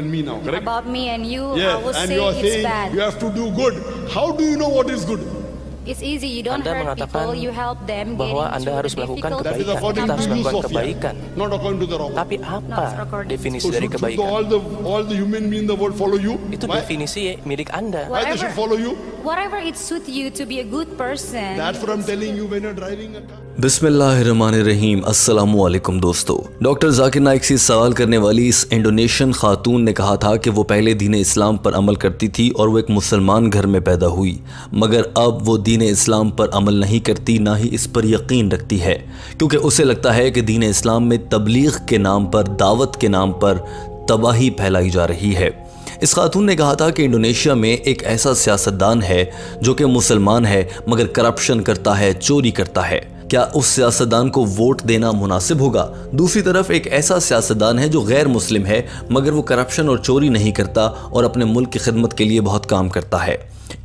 Me now, correct? About me and you, I Yes, would and say you are it's saying bad. you have to do good. How do you know what is good? It's easy. You don't Anda hurt mengatakan people. You help them bahwa getting Anda through harus the melakukan difficult That is kebaikan. according Kita to harus you, melakukan Sophia, kebaikan. not according to the Robert. Tapi apa definisi So dari should kebaikan? all the human beings in the world follow you? Itu Why? definisi milik Anda. Why they should follow you? Whatever it suits you to be a good person. That's what I'm telling you when you're driving a car. बिस्मिल्लाहिर्रहमानिर्रहीम अस्सलामु अलैकुम दोस्तों। Doctor Zakir Naik से सवाल करने वाली इस Indonesian खातून ने कहा था कि वो पहले दीन इस्लाम पर अमल करती थी और वो एक मुसलमान घर में पैदा हुई, मगर अब वो दीन इस्लाम पर अमल नहीं करती, ना ही इस पर यकीन रखती है, क्योंकि उसे लगता है कि दीन इस्लाम में तबलीग के नाम पर, दावत के नाम पर तबाही फैलाई जा रही है। इस खातून ने कहा था कि इंडोनेशिया में एक ऐसा सियासतदान है जो कि मुसलमान है मगर करप्शन करता है, चोरी करता है। क्या उस सियासतदान को वोट देना मुनासिब होगा? दूसरी तरफ एक ऐसा सियासतदान है जो गैर मुस्लिम है मगर वो करप्शन और चोरी नहीं करता और अपने मुल्क की खिदमत के लिए बहुत काम करता है।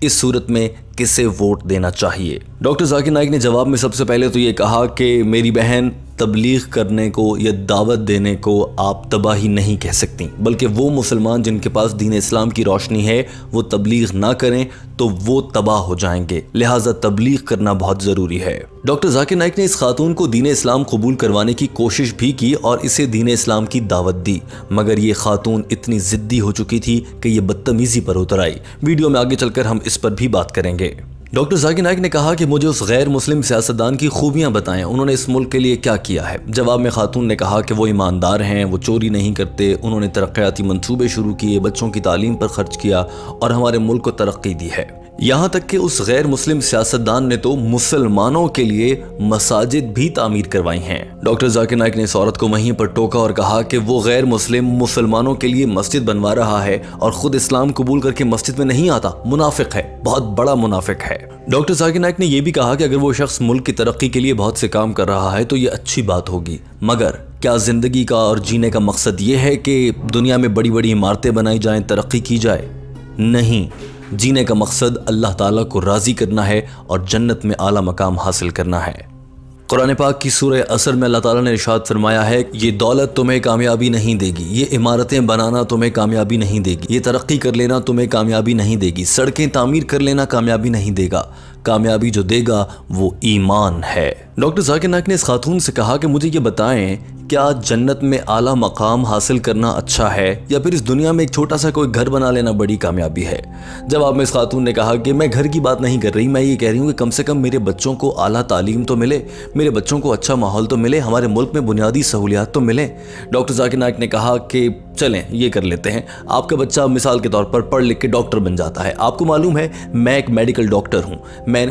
इस सूरत में किसे वोट देना चाहिए? डॉक्टर जाकिर नाइक ने जवाब में सबसे पहले तो ये कहा कि मेरी बहन, तबलीग करने को या दावत देने को आप तबाही नहीं कह सकती, बल्कि वो मुसलमान जिनके पास दीन इस्लाम की रोशनी है वो तबलीग ना करें तो वो तबाह हो जाएंगे, लिहाजा तबलीग करना बहुत ज़रूरी है। डॉक्टर जाकिर नाइक ने इस खातून को दीन इस्लाम कबूल करवाने की कोशिश भी की और इसे दीन इस्लाम की दावत दी, मगर ये खातून इतनी ज़िद्दी हो चुकी थी कि ये बदतमीज़ी पर उतर आई। वीडियो में आगे चलकर हम इस पर भी बात करेंगे। डॉक्टर जाकिर नाइक ने कहा कि मुझे उस गैर मुस्लिम सियासतदान की खूबियां बताएं, उन्होंने इस मुल्क के लिए क्या किया है। जवाब में खातून ने कहा कि वो ईमानदार हैं, वो चोरी नहीं करते, उन्होंने तरक्याती मंसूबे शुरू किए, बच्चों की तालीम पर खर्च किया और हमारे मुल्क को तरक्की दी है। यहाँ तक कि उस गैर मुस्लिम सियासतदान ने तो मुसलमानों के लिए मसाजिद भी तामीर करवाई हैं। डॉक्टर जाकिर नाइक ने इस औरत को वहीं पर टोका और कहा कि वो गैर मुस्लिम मुसलमानों के लिए मस्जिद बनवा रहा है और खुद इस्लाम कबूल करके मस्जिद में नहीं आता, मुनाफिक है, बहुत बड़ा मुनाफिक है। डॉक्टर जाकिर नाइक ने यह भी कहा कि अगर वो शख्स मुल्क की तरक्की के लिए बहुत से काम कर रहा है तो ये अच्छी बात होगी, मगर क्या ज़िंदगी का और जीने का मकसद ये है कि दुनिया में बड़ी बड़ी इमारतें बनाई जाएं, तरक्की की जाए? नहीं, जीने का मकसद अल्लाह ताला को राज़ी करना है और जन्नत में आला मकाम हासिल करना है। कुरान पाक की सूरह असर में अल्लाह ताला ने इरशाद फरमाया है, ये दौलत तुम्हें कामयाबी नहीं देगी, ये इमारतें बनाना तुम्हें कामयाबी नहीं देगी, ये तरक्की कर लेना तुम्हें कामयाबी नहीं देगी, सड़कें तामीर कर लेना कामयाबी नहीं देगा, कामयाबी जो देगा वो ईमान है। डॉक्टर जाकिर नाइक ने इस खातून से कहा कि मुझे ये बताएं, क्या जन्नत में आला मकाम हासिल करना अच्छा है या फिर इस दुनिया में एक छोटा सा कोई घर बना लेना बड़ी कामयाबी है? जवाब में इस खातून ने कहा कि मैं घर की बात नहीं कर रही, मैं ये कह रही हूँ कि कम से कम मेरे बच्चों को आला तालीम तो मिले, मेरे बच्चों को अच्छा माहौल तो मिले, हमारे मुल्क में बुनियादी सहूलियात तो मिले। डॉक्टर जाकिर नाइक ने कहा कि चलें ये कर लेते हैं, आपका बच्चा मिसाल के तौर पर पढ़ लिख के डॉक्टर बन जाता है। आपको मालूम है मैं एक मेडिकल डॉक्टर हूँ,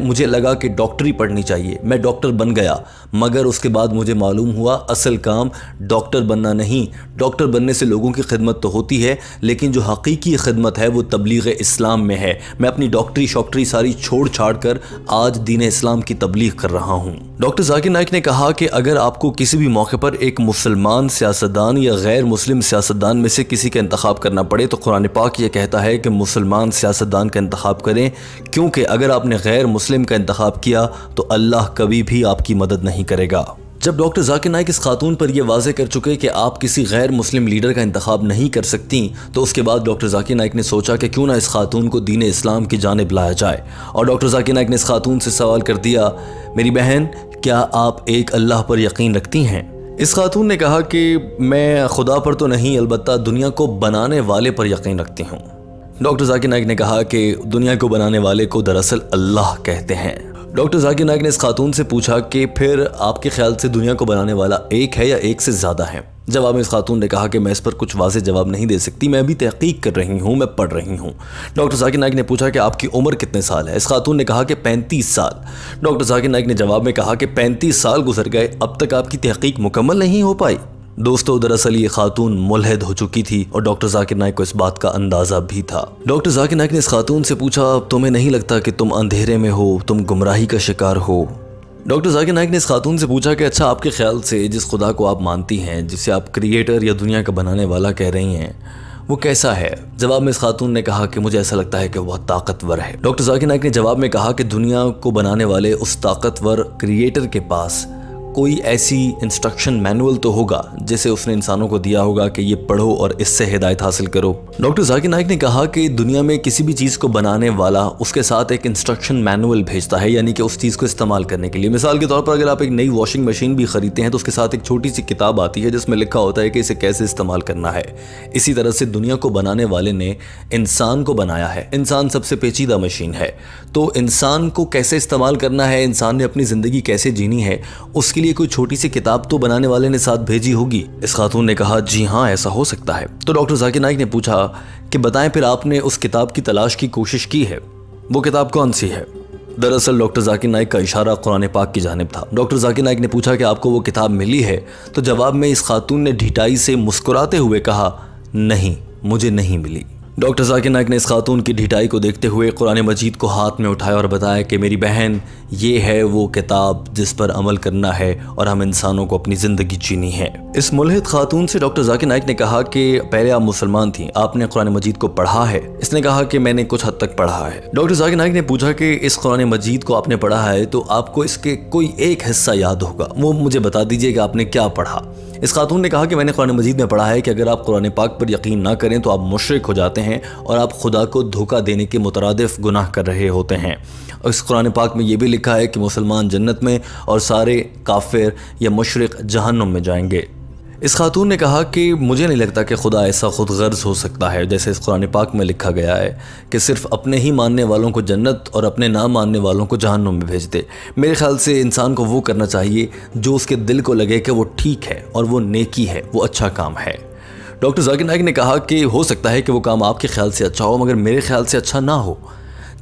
मुझे लगा कि डॉक्टरी पढ़नी चाहिए, मैं डॉक्टर बन गया, मगर उसके बाद मुझे मालूम हुआ असल काम डॉक्टर बनना नहीं। डॉक्टर बनने से लोगों की खिदमत तो होती है, लेकिन जो हकीकी खिदमत है वो तबलीग इस्लाम में है। मैं अपनी डॉक्टरी शॉक्टरी सारी छोड़ छाड़ कर आज दीन इस्लाम की तबलीग कर रहा हूँ। डॉक्टर जाकिर नाइक ने कहा कि अगर आपको किसी भी मौके पर एक मुसलमान सियासतदान या गैर मुस्लिम सियासतदान में से किसी का इंतखाब करना पड़े तो कुरान पाक ये कहता है कि मुसलमान सियासतदान का इंतखाब करें, क्योंकि अगर आपने गैर मुस्लिम का इंतखाब किया तो अल्लाह कभी भी आपकी मदद नहीं करेगा। जब डॉक्टर जाकिर नाइक इस खातून पर यह वाज़े कर चुके कि आप किसी गैर मुस्लिम लीडर का इंतखाब नहीं कर सकती, तो उसके बाद डॉक्टर जाकिर नाइक ने सोचा कि क्यों ना इस खातून को दीन इस्लाम की जानिब लाया जाए। और डॉक्टर जाकिर नाइक ने इस खातून से सवाल कर दिया, मेरी बहन, क्या आप एक अल्लाह पर यकीन रखती हैं? इस खातून ने कहा कि मैं खुदा पर तो नहीं, अलबत्ता दुनिया को बनाने वाले पर यकीन रखती हूँ। डॉक्टर जाकिर नाइक ने कहा कि दुनिया को बनाने वाले को दरअसल अल्लाह कहते हैं। डॉक्टर जाकिर नाइक ने इस खातून से पूछा कि फिर आपके ख्याल से दुनिया को बनाने वाला एक है या एक से ज़्यादा है? जवाब में इस खातून ने कहा कि मैं इस पर कुछ वाज़ेह जवाब नहीं दे सकती, मैं अभी तहकीक कर रही हूँ, मैं पढ़ रही हूँ। डॉक्टर जाकिर नाइक ने पूछा कि आपकी उम्र कितने साल है? इस खातून ने कहा कि 35 साल। डॉक्टर जाकिर नाइक ने जवाब में कहा कि 35 साल गुजर गए, अब तक आपकी तहकीक मुकम्मल नहीं हो पाई। दोस्तों, दरअसल ये खातून मुल्हिद हो चुकी थी और डॉक्टर जाकिर नाइक को इस बात का अंदाज़ा भी था। डॉक्टर जाकिर नाइक ने इस खातून से पूछा, तुम्हें नहीं लगता कि तुम अंधेरे में हो, तुम गुमराही का शिकार हो? डॉक्टर जाकिर नाइक ने इस खातून से पूछा कि अच्छा, आपके ख्याल से जिस खुदा को आप मानती हैं, जिसे आप क्रिएटर या दुनिया का बनाने वाला कह रही हैं, वो कैसा है? जवाब में इस खातून ने कहा कि मुझे ऐसा लगता है कि वह ताकतवर है। डॉक्टर जाकिर नाइक ने जवाब में कहा कि दुनिया को बनाने वाले उस ताकतवर क्रिएटर के पास कोई ऐसी इंस्ट्रक्शन मैनुअल तो होगा जिसे उसने इंसानों को दिया होगा कि ये पढ़ो और इससे हिदायत हासिल करो। डॉक्टर जाकिर नाइक ने कहा कि दुनिया में किसी भी चीज़ को बनाने वाला उसके साथ एक इंस्ट्रक्शन मैनुअल भेजता है, यानी कि उस चीज़ को इस्तेमाल करने के लिए। मिसाल के तौर पर अगर आप एक नई वॉशिंग मशीन भी खरीदते हैं तो उसके साथ एक छोटी सी किताब आती है जिसमें लिखा होता है कि इसे कैसे इस्तेमाल करना है। इसी तरह से दुनिया को बनाने वाले ने इंसान को बनाया है। इंसान सबसे पेचीदा मशीन है, तो इंसान को कैसे इस्तेमाल करना है, इंसान ने अपनी ज़िंदगी कैसे जीनी है, उसके लिए कोई छोटी सी किताब तो बनाने वाले ने साथ भेजी होगी। इस खातून ने कहा जी हाँ, ऐसा हो सकता है। तो डॉक्टर जाकिर नाइक ने पूछा कि बताएं फिर आपने उस किताब की तलाश की कोशिश की है, वो किताब कौन सी है? दरअसल डॉक्टर जाकिर नाइक का इशारा कुरान पाक की जानिब था। डॉक्टर जाकिर नाइक ने पूछा कि आपको वो किताब मिली है? तो जवाब में इस खातून ने ढिठाई से मुस्कुराते हुए कहा नहीं, मुझे नहीं मिली। डॉक्टर जाकिर नाइक ने इस खातून की ढिठाई को देखते हुए कुरान मजीद को हाथ में उठाया और बताया कि मेरी बहन, ये है वो किताब जिस पर अमल करना है और हम इंसानों को अपनी ज़िंदगी जीनी है। इस मुल्हिद खातून से डॉक्टर जाकिर नाइक ने कहा कि पहले आप मुसलमान थी, आपने कुरान मजीद को पढ़ा है? इसने कहा कि मैंने कुछ हद तक पढ़ा है। डॉक्टर जाकिर नाइक ने पूछा कि इस कुरान मजीद को आपने पढ़ा है तो आपको इसके कोई एक हिस्सा याद होगा, वो मुझे बता दीजिए कि आपने क्या पढ़ा। इस खातून ने कहा कि मैंने कुरान मजीद में पढ़ा है कि अगर आप कुरान पाक पर यकीन ना करें तो आप मुशरिक हो जाते हैं और आप खुदा को धोखा देने के मुतरादिफ गुनाह कर रहे होते हैं। और इस कुरान पाक में ये भी लिखा है कि मुसलमान जन्नत में और सारे काफिर या मुशरिक जहन्नुम में जाएंगे। इस खातून ने कहा कि मुझे नहीं लगता कि खुदा ऐसा खुद गर्ज हो सकता है जैसे इस कुरान पाक में लिखा गया है कि सिर्फ अपने ही मानने वालों को जन्नत और अपने ना मानने वालों को जहन्नुम में भेज दे। मेरे ख्याल से इंसान को वो करना चाहिए जो उसके दिल को लगे कि वो ठीक है और वो नेकी है, वो अच्छा काम है। डॉक्टर जाकिर नाइक ने कहा कि हो सकता है कि वो काम आपके ख्याल से अच्छा हो मगर मेरे ख्याल से अच्छा ना हो।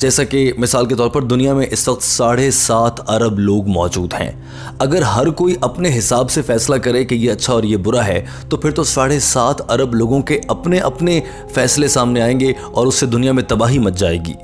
जैसा कि मिसाल के तौर पर दुनिया में इस वक्त 7.5 अरब लोग मौजूद हैं। अगर हर कोई अपने हिसाब से फैसला करे कि ये अच्छा और ये बुरा है तो फिर तो 7.5 अरब लोगों के अपने अपने फैसले सामने आएंगे और उससे दुनिया में तबाही मच जाएगी।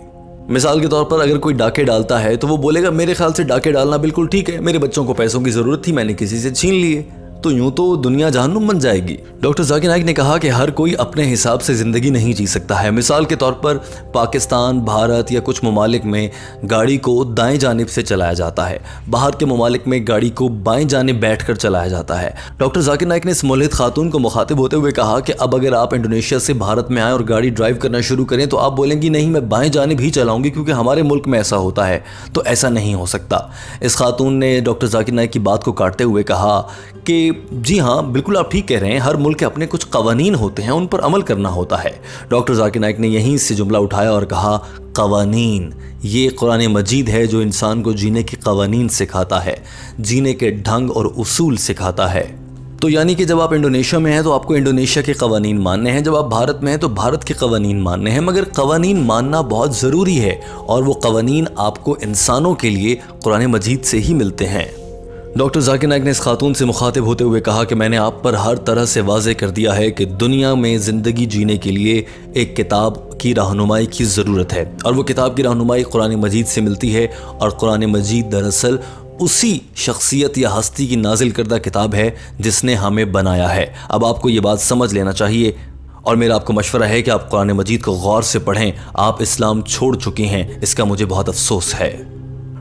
मिसाल के तौर पर अगर कोई डाके डालता है तो वो बोलेगा मेरे ख्याल से डाके डालना बिल्कुल ठीक है, मेरे बच्चों को पैसों की ज़रूरत थी, मैंने किसी से छीन लिए, तो यूं तो दुनिया जहन्नुम बन जाएगी। डॉक्टर जाकिर नाइक ने कहा कि हर कोई अपने हिसाब से ज़िंदगी नहीं जी सकता है। मिसाल के तौर पर पाकिस्तान, भारत या कुछ ममालिक में गाड़ी को दाएं जानिब से चलाया जाता है, बाहर के ममालिक में गाड़ी को बाएं जानिब बैठकर चलाया जाता है। डॉक्टर जाकिर नाइक ने इस मुल्हिद खातून को मुखातिब होते हुए कहा कि अब अगर आप इंडोनेशिया से भारत में आएँ और गाड़ी ड्राइव करना शुरू करें तो आप बोलेंगी नहीं, मैं बाएं जानिब ही चलाऊंगी क्योंकि हमारे मुल्क में ऐसा होता है। तो ऐसा नहीं हो सकता। इस खातून ने डॉक्टर जाकिर नाइक की बात को काटते हुए कहा कि जी हाँ, बिल्कुल आप ठीक कह रहे हैं, हर मुल्क के अपने कुछ कवानीन होते हैं, उन पर अमल करना होता है। डॉक्टर जाकिर नाइक ने यहीं से जुमला उठाया और कहा कवानीन, ये कुरान मजीद है जो इंसान को जीने के कवानीन सिखाता है, जीने के ढंग और उसूल सिखाता है। तो यानी कि जब आप इंडोनेशिया में हैं तो आपको इंडोनेशिया के कवानीन मानने हैं, जब आप भारत में हैं तो भारत के कवानीन मानने हैं, मगर कवानीन मानना बहुत ज़रूरी है और वो कवानीन आपको इंसानों के लिए कुरान मजीद से ही मिलते हैं। डॉक्टर जाकिर नाइक ने इस खातून से मुखातिब होते हुए कहा कि मैंने आप पर हर तरह से वाज़ेह कर दिया है कि दुनिया में ज़िंदगी जीने के लिए एक किताब की रहनुमाई की ज़रूरत है और वो किताब की रहनुमाई कुरान मजीद से मिलती है और कुरान मजीद दरअसल उसी शख्सियत या हस्ती की नाजिल करदा किताब है जिसने हमें बनाया है। अब आपको ये बात समझ लेना चाहिए और मेरा आपको मशवरा है कि आप कुरान मजीद को गौर से पढ़ें। आप इस्लाम छोड़ चुके हैं, इसका मुझे बहुत अफसोस है।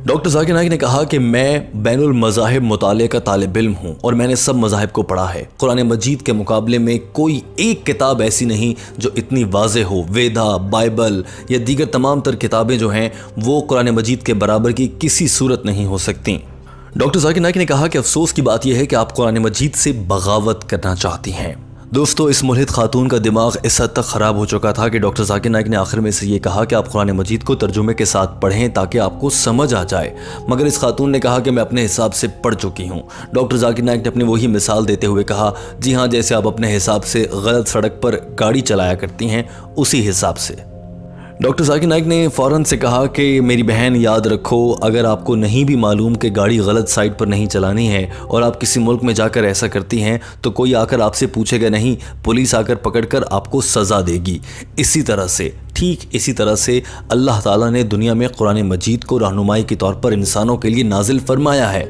डॉक्टर जाकिर नाइक ने कहा कि मैं बैनुल मज़ाहिब मुताले का तालिब इल्म हूँ और मैंने सब मज़ाहिब को पढ़ा है। कुरान मजीद के मुकाबले में कोई एक किताब ऐसी नहीं जो इतनी वाज़ेह हो। वेदा, बाइबल या दीगर तमाम तर किताबें जो हैं वो कुरान मजीद के बराबर की किसी सूरत नहीं हो सकती। डॉक्टर जाकिर नाइक ने कहा कि अफसोस की बात यह है कि आप कुरान मजीद से बगावत करना चाहती हैं। दोस्तों, इस मुल्हिद खातून का दिमाग इस हद तक ख़राब हो चुका था कि डॉक्टर जाकिर नाइक ने आखिर में से ये कहा कि आप कुरान मजीद को तर्जुमे के साथ पढ़ें ताकि आपको समझ आ जाए, मगर इस खातून ने कहा कि मैं अपने हिसाब से पढ़ चुकी हूँ। डॉक्टर जाकिर नाइक ने अपनी वही मिसाल देते हुए कहा, जी हाँ, जैसे आप अपने हिसाब से गलत सड़क पर गाड़ी चलाया करती हैं उसी हिसाब से। डॉक्टर जाकिर नाइक ने फ़ौरन से कहा कि मेरी बहन, याद रखो, अगर आपको नहीं भी मालूम कि गाड़ी गलत साइड पर नहीं चलानी है और आप किसी मुल्क में जाकर ऐसा करती हैं तो कोई आकर आपसे पूछेगा नहीं, पुलिस आकर पकड़कर आपको सज़ा देगी। इसी तरह से ठीक इसी तरह से अल्लाह ताला ने दुनिया में कुरान मजीद को रहनुमाई के तौर पर इंसानों के लिए नाजिल फरमाया है।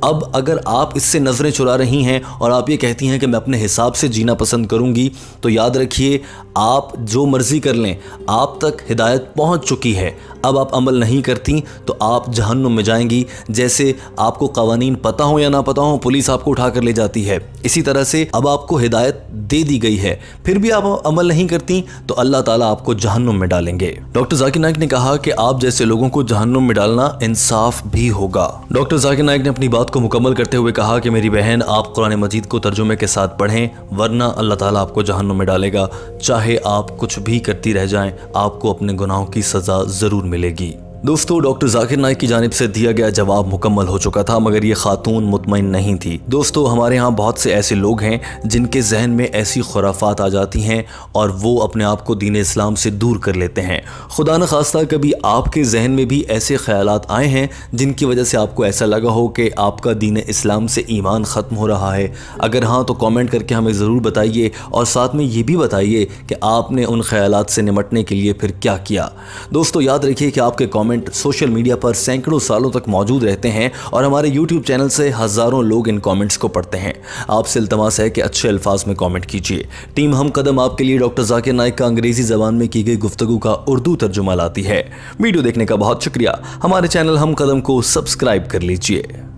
अब अगर आप इससे नज़रें चुरा रही हैं और आप ये कहती हैं कि मैं अपने हिसाब से जीना पसंद करूंगी, तो याद रखिए आप जो मर्ज़ी कर लें, आप तक हिदायत पहुंच चुकी है। अब आप अमल नहीं करती तो आप जहन्नुम में जाएंगी। जैसे आपको कवानीन पता हो या ना पता हो, पुलिस आपको उठा कर ले जाती है, इसी तरह से अब आपको हिदायत दे दी गई है, फिर भी आप अमल नहीं करती तो अल्लाह ताला आपको जहन्नुम में डालेंगे। डॉक्टर जाकिर नाइक ने कहा कि आप जैसे लोगों को जहन्नुम में डालना इंसाफ भी होगा। डॉक्टर जाकिर नाइक ने अपनी बात को मुकम्मल करते हुए कहा कि मेरी बहन, आप कुरान मजीद को तर्जुमे के साथ पढ़ें, वरना अल्लाह ताला आपको जहन्नुम में डालेगा। चाहे आप कुछ भी करती रह जाएं, आपको अपने गुनाहों की सज़ा ज़रूर मिलेगी। दोस्तों, डॉक्टर जाकिर नाइक की जानिब से दिया गया जवाब मुकम्मल हो चुका था, मगर ये खातून मुतमईन नहीं थी। दोस्तों, हमारे यहाँ बहुत से ऐसे लोग हैं जिनके जहन में ऐसी खुराफात आ जाती हैं और वो अपने आप को दीन इस्लाम से दूर कर लेते हैं। खुदा न खास्ता कभी आपके जहन में भी ऐसे ख्यालात आए हैं जिनकी वजह से आपको ऐसा लगा हो कि आपका दीन इस्लाम से ईमान ख़त्म हो रहा है? अगर हाँ तो कॉमेंट करके हमें ज़रूर बताइए और साथ में ये भी बताइए कि आपने उन ख्यालात से निमटने के लिए फिर क्या किया। दोस्तों, याद रखिए कि आपके कॉमेंट सोशल मीडिया पर सैकड़ों सालों तक मौजूद रहते हैं और हमारे यूट्यूब चैनल से हज़ारों लोग इन कमेंट्स को पढ़ते हैं। आपसे इल्तमास है कि अच्छे अल्फाज में कमेंट कीजिए। टीम हम कदम आपके लिए डॉक्टर जाकिर नाइक का अंग्रेजी ज़बान में की गई गुफ्तगू का उर्दू तर्जुमा लाती है। वीडियो देखने का बहुत शुक्रिया। हमारे चैनल हम कदम को सब्सक्राइब कर लीजिए।